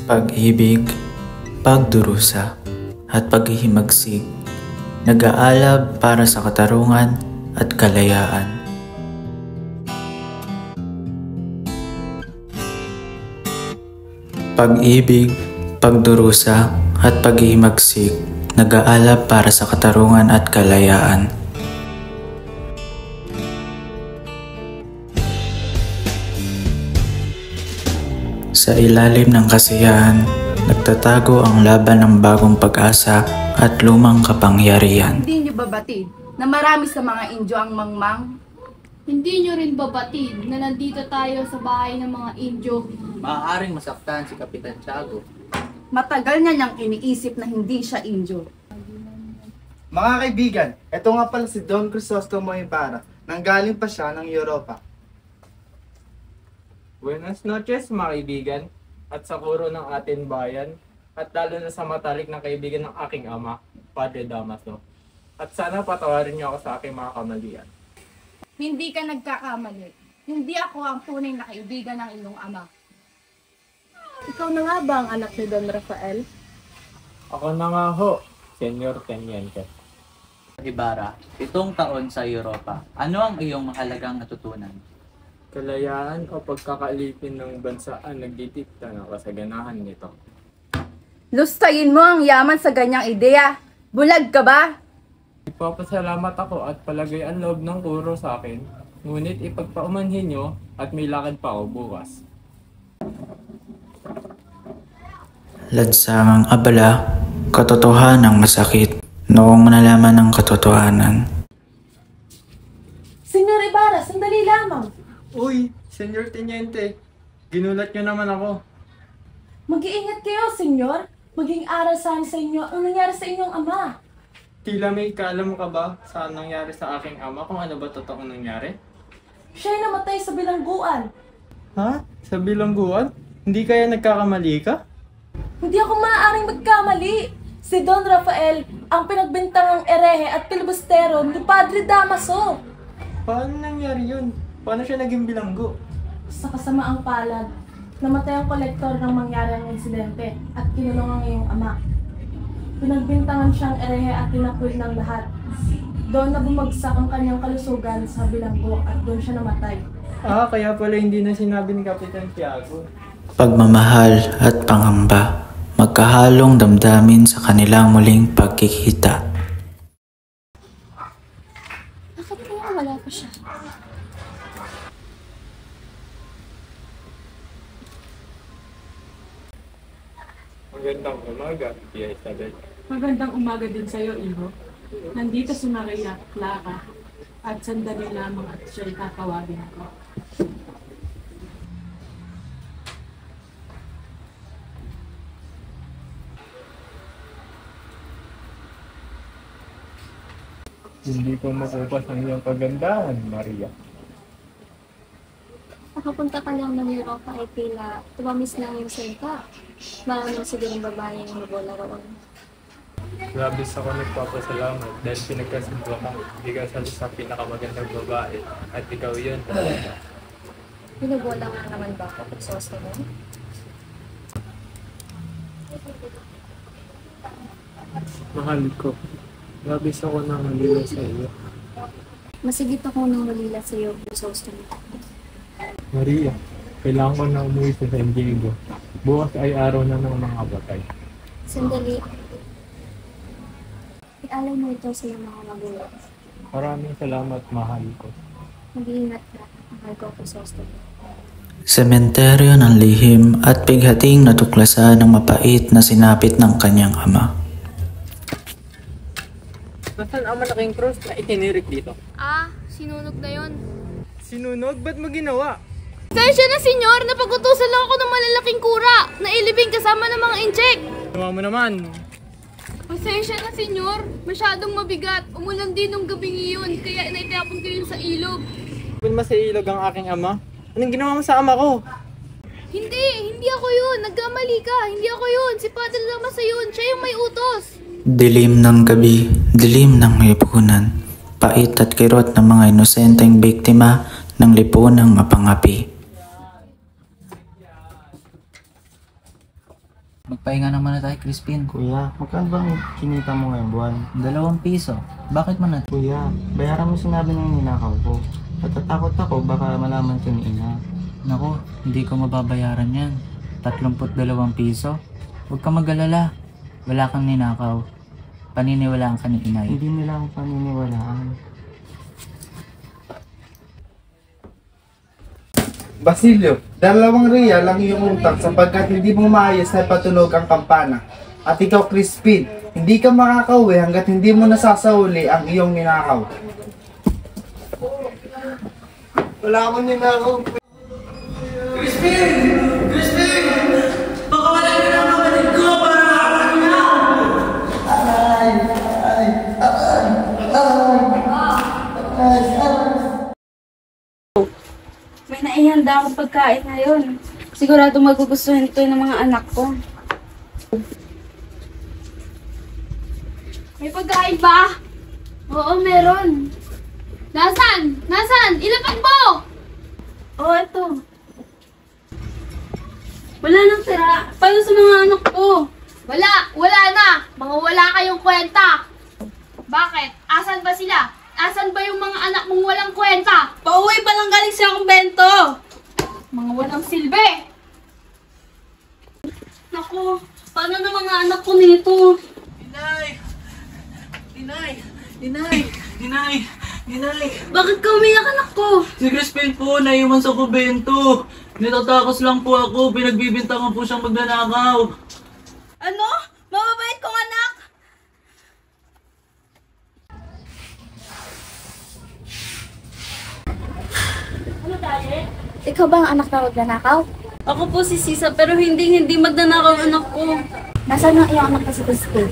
pag-ibig, pagdurusa, at paghihimagsik, nag-aalab para sa katarungan at kalayaan. Pag-ibig, pagdurusa, at paghihimagsik, nag-aalab para sa katarungan at kalayaan. Sa ilalim ng kasiyahan, nagtatago ang laban ng bagong pag-asa at lumang kapangyarihan. Hindi niyo babatid na marami sa mga Indio ang mangmang? Hindi nyo rin babatid na nandito tayo sa bahay ng mga Indio. Maaaring masaktan si Kapitan Tiago. Matagal na niyang iniisip na hindi siya Indio. Mga kaibigan, ito nga pala si Don Crisostomo Ibarra. Nanggaling pa siya ng Europa. Buenas noches mga kaibigan at sa kuro ng ating bayan at lalo na sa matalik na kaibigan ng aking ama, Padre Damaso. At sana patawarin niyo ako sa aking mga kamalian. Hindi ka nagkakamali. Hindi ako ang tunay na kaibigan ng iyong ama. Ikaw na nga ba ang anak ni Don Rafael? Ako na nga ho, Senyor Teniente. Ibarra, 7 taon sa Europa. Ano ang iyong mahalagang natutunan? Kalayaan o pagkakaalipin ng bansa ang nagdidikta ng kasaganahan nito. Lustayin mo ang yaman sa ganyang ideya. Bulag ka ba? Ipapasalamat ako at palagay ang loob ng kuro sa akin, ngunit ipagpaumanhin niyo at may lakad pa ako bukas. Lansamang abala, katotohanang masakit noong nalaman ng katotohanan. Senyor Ibarra, sandali lamang. Uy, Senyor Teniente, ginulat niyo naman ako. Mag-iingat kayo, senyor. Maging aral sa inyo ang nangyari sa inyong ama. Tila may kaalam ka ba sa nangyari sa aking ama kung ano ba totoong nangyari? Siya'y namatay sa bilangguan. Ha? Sa bilangguan? Hindi kaya nagkakamali ka? Hindi ako maaaring magkamali. Si Don Rafael ang pinagbintangang erehe at pilibustero ni Padre Damaso. Paano nangyari yun? Paano siya naging bilanggo? Sa kasamaang palad, namatay ang kolektor ng mangyaring insidente at kinulong ang iyong ama. Pinagbintangan siyang erehe at tinakwil ng lahat. Doon na bumagsak ang kanyang kalusugan sa bilanggo at doon siya namatay. Ah, kaya pala hindi na sinabi ni Kapitan Tiago. Pagmamahal at pangamba, magkahalong damdamin sa kanilang muling pagkikita. Bakit kaya wala pa siya? Magandang umaga, Tia Isabel. Magandang umaga din sa'yo, Iho. Nandito si Maria Clara at sandali lamang at siya'y tatawagin ako. Hindi ko makupas ang iyong kagandahan, Maria. Nakapunta ka lang ng Europa ay tila tumamis lang yung salita. Maraming sigurong babae yung mabola roon. Labis ako nagpapasalamat dahil pinagkasunduan ka. Ikaw sa pinakamagandang babae at ikaw yun. Binubola nga naman ba ako sa gusto mo? Mahal ko. Labis ako nang malila sa iyo. Masigit ako nang malila sa iyo sa gusto mo. Maria, kailangan ko na umuwi sa San Diego. Bukas ay araw na ng mga batay. Sandali. Ialay mo ito sa iyong mga magulang. Maraming salamat, mahal ko. Mag-iingat ka. Mahal ko sa gusto mo. Sementeryo ng lihim at bighating natuklasan ng mapait na sinapit ng kanyang ama. Nasaan ang malaking cross na itinirik dito? Ah, sinunog na yun. Sinunog? Ba't mo ginawa? Sensya na, senyor! Napagutusan lang ako ng malalaking kura na ilibing kasama ng mga incheck! Tama mo naman. Pasensya na, senyor. Masyadong mabigat. Umulan din nung gabing iyon, kaya naitapon ko yun sa ilog. Ba't mas ilog ang aking ama? Anong ginawa mo sa ama ko? Hindi ako yun. Nagkamali ka. Hindi ako yun. Si Padre Damaso yun. Siya yung may utos. Dilim ng gabi, dilim ng lipunan, pait at kirot ng mga inosenteng biktima ng lipunang mapangapi. Magpahinga naman na tayo, Crispin. Kuya, magkano bang kinita mo ngayong buwan? 2 piso. Bakit mo na? Kuya, bayaran mo sinabi ng ninakaw ko. Natatakot ako baka malaman ko ni ina. Naku, hindi ko mababayaran yan. 32 piso? Huwag ka mag-alala. Wala kang ninakaw. Paniniwalaan ka ni inay. Hindi nila ako paniniwalaan. Basilio, 2 real lang iyong utang sapagkat hindi mo maayos na ipatunog ang kampana. At ikaw, Crispin, hindi ka makakauwi hanggat hindi mo nasasauli ang iyong ninakaw. Wala akong ninakaw. May naihanda akong pagkain ngayon. Sigurado magugustuhan ito ng mga anak ko. May pagkain ba? Oo, meron. Nasaan? Nasaan? Ilapag mo! Oo, ito. Wala nang tira. Paano sa mga anak ko? Wala na! Mga wala kayong kwenta! Bakit? Asan ba sila? Asan ba yung mga anak mong walang kwenta? Pauwi pa lang galing sa akong bento. Mga walang silbi! Naku, paano na mga anak ko nito? Inay! Bakit ka umiyak, anak ko? Si Crispin po, naiwan sa kubento. Natatakos lang po ako. Pinagbibintangan po siyang magnanakaw. Ano? Mababait kong anak? Ikaw ba ang anak na magnanakaw? Ako po si Sisa, pero hindi magnanakaw ang anak ko. Nasaan ang iyong anak na si Crispin?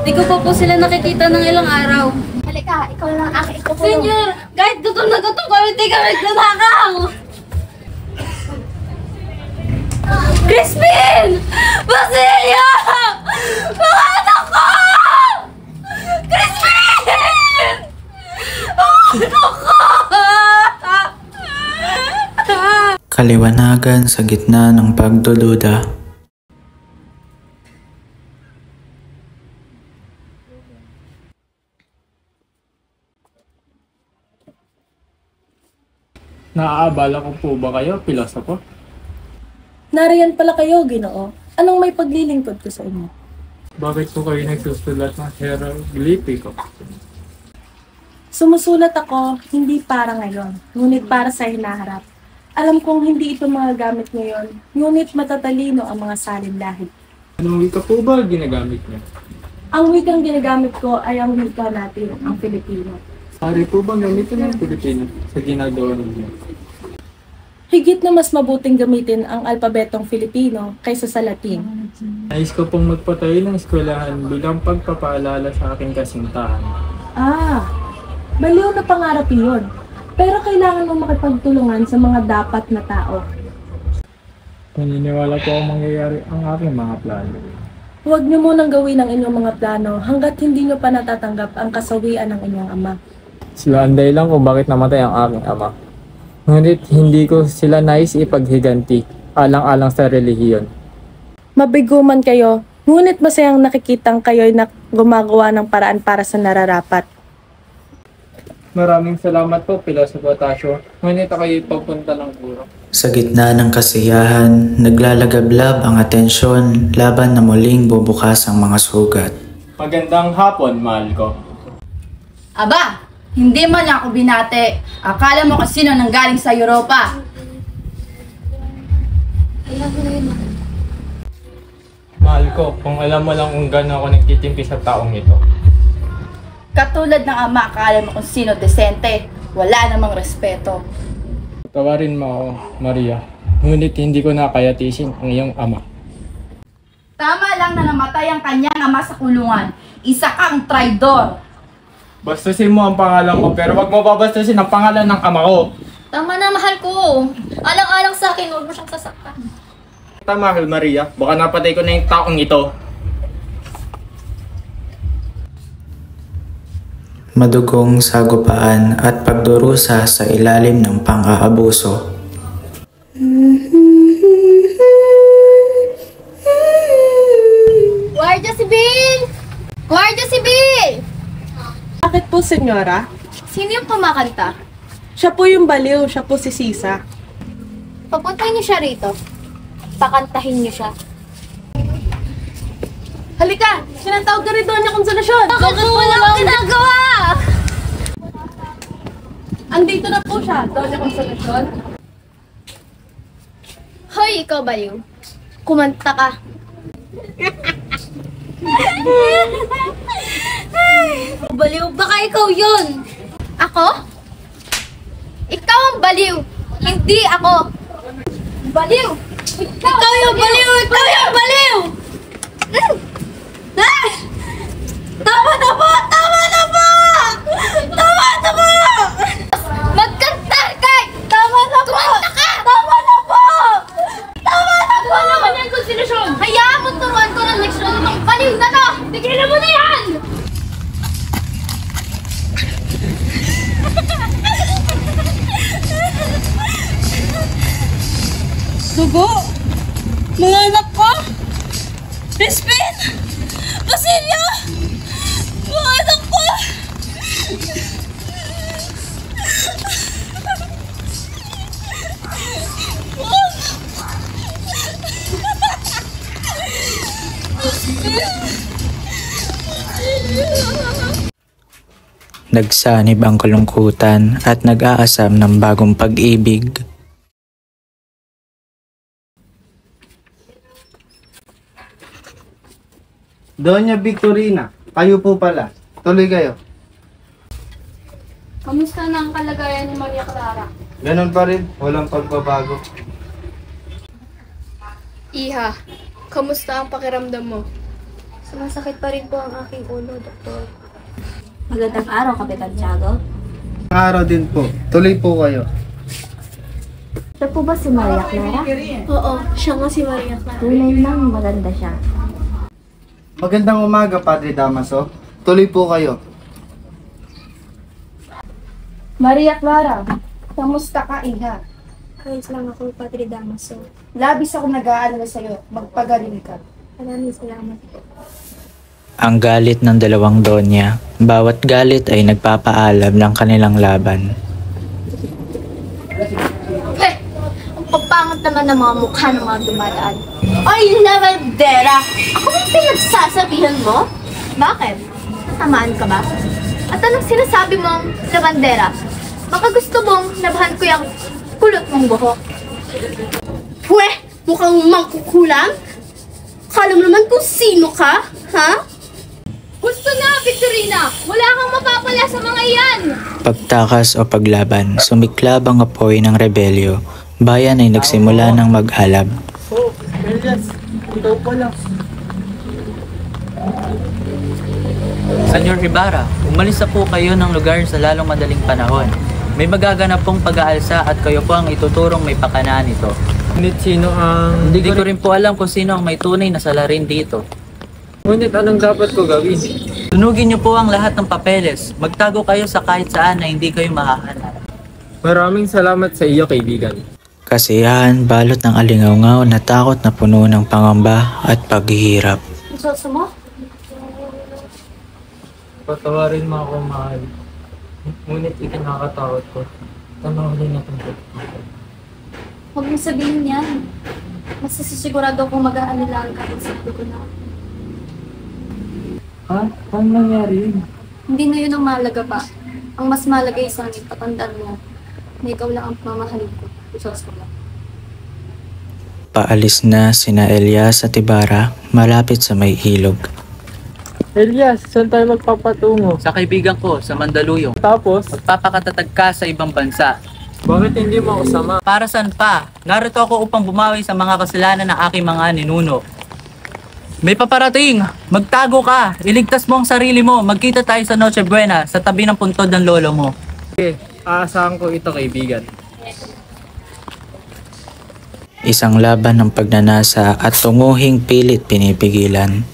Di ko pa po sila nakikita ng ilang araw. Halika, ikaw lang ang aking ikukulong. Senyor, kahit gutom na gutom kami, di kami nagnanakaw! Crispin! Basilio! Mga anak ko! Crispin! Mga anak ko! Kaliwanagan sa gitna ng pagdududa. Naaabala ko po ba kayo, pilosopo? Nariyan pala kayo, Ginoo. Anong may paglilingkod ko sa inyo? Bakit po kayo nagsusulat ng hieroglifiko? Sumusulat ako, hindi para ngayon, ngunit para sa hinaharap. Alam kong hindi ito mga gamit ngayon, ngunit matatalino ang mga salin lahit. Anong wika po ba ginagamit niyo? Ang wikang ginagamit ko ay ang wika natin, ang Filipino. Pari po bang gamitin ng Pilipino sa ginagawa ninyo? Higit na mas mabuting gamitin ang alpabetong Filipino kaysa sa Latin. Nais ko pong magpatayo ng eskwelahan bilang pagpapaalala sa aking kasintahan. Ah, baliw na pangarap iyon. Pero kailangan mong makipagtulungan sa mga dapat na tao. Naniniwala po ang mangyayari ang aking mga plano. Huwag niyo munang gawin ang inyong mga plano hanggat hindi niyo pa natatanggap ang kasawian ng inyong ama. Sila ang dahilan kung bakit namatay ang aking ama. Ngunit hindi ko sila nais ipaghiganti alang-alang sa relihiyon. Mabiguman kayo, ngunit masayang nakikitang kayo'y gumagawa ng paraan para sa nararapat. Maraming salamat po, Pilosopo Tasio. Ngunit ako'y papunta ng guro. Sa gitna ng kasiyahan, naglalagablab ang atensyon laban na muling bubukas ang mga sugat. Magandang hapon, mahal ko. Aba, hindi man lang ako binate. Akala mo kasi sino nanggaling sa Europa. Mahal ko, kung alam mo lang kung gano'n ako nagtitimpi sa taong ito. Katulad ng ama, akala mo kung sino desente. Wala namang respeto. Tawarin mo ako, Maria. Ngunit hindi ko nakayatisin ang iyong ama. Tama lang na namatay ang kanyang ama sa kulungan. Isa kang traidor. Bastasin mo ang pangalan ko, pero wag mo babastasin ang pangalan ng ama ko. Tama na, mahal ko. Alang-alang sa akin, huwag mo siyang sasaktan. Tama, Maria. Baka napatay ko na yung taong ito. Madugong sagupaan at pagdurusa sa ilalim ng pang-aabuso. po, senyora. Sino yung kumakanta? Siya po yung baliw, siya po si Sisa. Papuntahin niyo siya rito. Pakantahin niyo siya. Halika! Sinatawag ka rin doon niya konsolasyon! Bakit mo wala akong ginagawa? Andito na po siya, doon niya konsolasyon. Hoy, ikaw baliw. Kumanta ka. Baliw, baka ikaw yun. Ako? Ikaw ang baliw. Hindi ako. Baliw! Ikaw yung baliw! Ikaw yung baliw! Ah! Tama na po! Tama na po! Tama na po! Magkanta ka! Tama na po! Kumanta ka! Tama na po! Tama na po! Ano naman yan konstitusyon? Hayaan mo turuan ko ng leksyon ng baliw na to! Tigilan mo na yan! Dugo! Mga anak ko! Crispin! Basilio! Mga anak ko! Nagsanib ang kalungkutan at nag-aasam ng bagong pag-ibig. Doña Victorina, kayo po pala. Tuloy kayo. Kamusta na ang kalagayan ni Maria Clara? Ganun pa rin, walang pagbabago. Iha, kamusta ang pakiramdam mo? Sumasakit pa rin po ang aking ulo, Doktor. Magandang araw, Kapitan Tiago. Ang araw din po. Tuloy po kayo. Siya po ba si Maria Clara? Oo, siya nga si Maria Clara. Tunay nang maganda siya. Magandang umaga, Padre Damaso. Tuloy po kayo. Maria Clara, kamusta ka, Iha? Ayos lang ako, Padre Damaso. Labis ako nag-aalala sa'yo. Magpagaling ka. Maraming salamat po. Ang galit ng dalawang donya, bawat galit ay nagpapaalam ng kanilang laban. Heh! Ang pagpangat naman ng mga mukha ng mga dumadaan. Ay, lavandera! Ako bang pinagsasabihan mo? Bakit? Tamaan ka ba? At anong sinasabi mong lavandera? Baka gusto mong labahan ko yung kulot mong buhok. Pwe! Mukhang mangkukulam? Kala mo naman kung sino ka, ha? Gusto na, Victorina! Wala kang mapapala sa mga iyan! Pagtakas o paglaban, sumiklab ang apoy ng rebelyo. Bayan ay nagsimula ng mag-alab. Oh, Elias, ikaw pala. Senyor Ibarra, umalis na po kayo ng lugar sa lalong madaling panahon. May magaganap pong pag-aalsa at kayo po ang ituturong may pakanaan nito. Ngunit sino ang... Hindi ko rin po alam kung sino ang may tunay na salarin dito. Ngunit anong dapat ko gawin? Tunugin niyo po ang lahat ng papeles. Magtago kayo sa kahit saan na hindi kayo mahahanap. Maraming salamat sa iyo, kaibigan. Kasiyahan, balot ng alingaw-ngaw na takot na puno ng pangamba at paghihirap. Gusto mo? Patawarin mo ako, mahal. Ngunit ikinakatakot ko. Tanawin natin ko. Huwag mong sabihin yan. Mas sisigurado kung mag-aalala ka kung sabi ko na. Ha? Paano nangyari yun? Hindi na yun ang mahalaga pa. Ang mas mahalaga sa akin, patandaan mo na ikaw lang ang mamahalin ko. Isos ko lang. Paalis na sina Elias at Ibarra malapit sa may ilog. Elias, saan tayo magpapatungo? Sa kaibigan ko, sa Mandaluyong. Tapos, Magpapakatatag ka sa ibang bansa. bakit hindi mo ako sama? Para saan pa? Narito ako upang bumawi sa mga kasalanan ng aking mga ninuno. May paparating! Magtago ka! Iligtas mo ang sarili mo! Magkita tayo sa Noche Buena, sa tabi ng puntod ng lolo mo. Okay, aasahan ko ito, kaibigan. Isang laban ng pagnanasa at tunguhing pilit pinipigilan.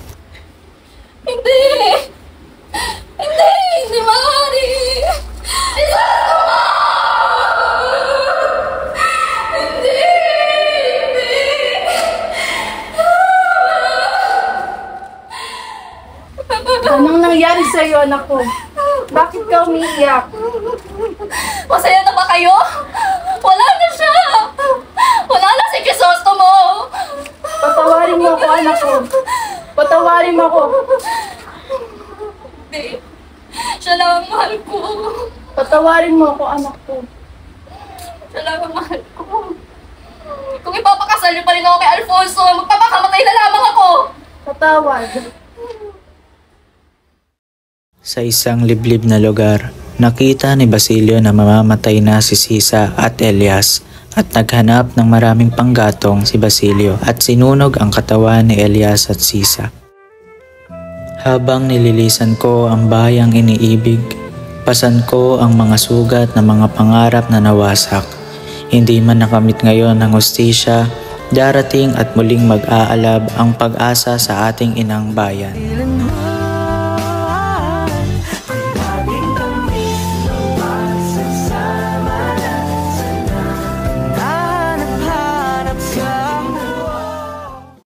Hindi! Hindi! Hindi maaari! Hindi! Anong nangyari sa'yo, anak ko? Bakit ka umiiyak? Masaya na ba kayo? Wala na siya! Wala na si Crisostomo! Patawarin mo ako, anak ko. Patawarin mo ako. Babe, siya lang ang mahal ko. Patawarin mo ako, anak ko. Siya lang ang mahal ko. Kung ipapakasal niyo pa rin ako kay Alfonso, magpapakamatay na lamang ako! Patawad. Sa isang liblib na lugar, nakita ni Basilio na mamamatay na si Sisa at Elias at naghanap ng maraming panggatong si Basilio at sinunog ang katawan ni Elias at Sisa. Habang nililisan ko ang bayang iniibig, pasan ko ang mga sugat ng mga pangarap na nawasak. Hindi man nakamit ngayon ng hustisya, darating at muling mag-aalab ang pag-asa sa ating inang bayan.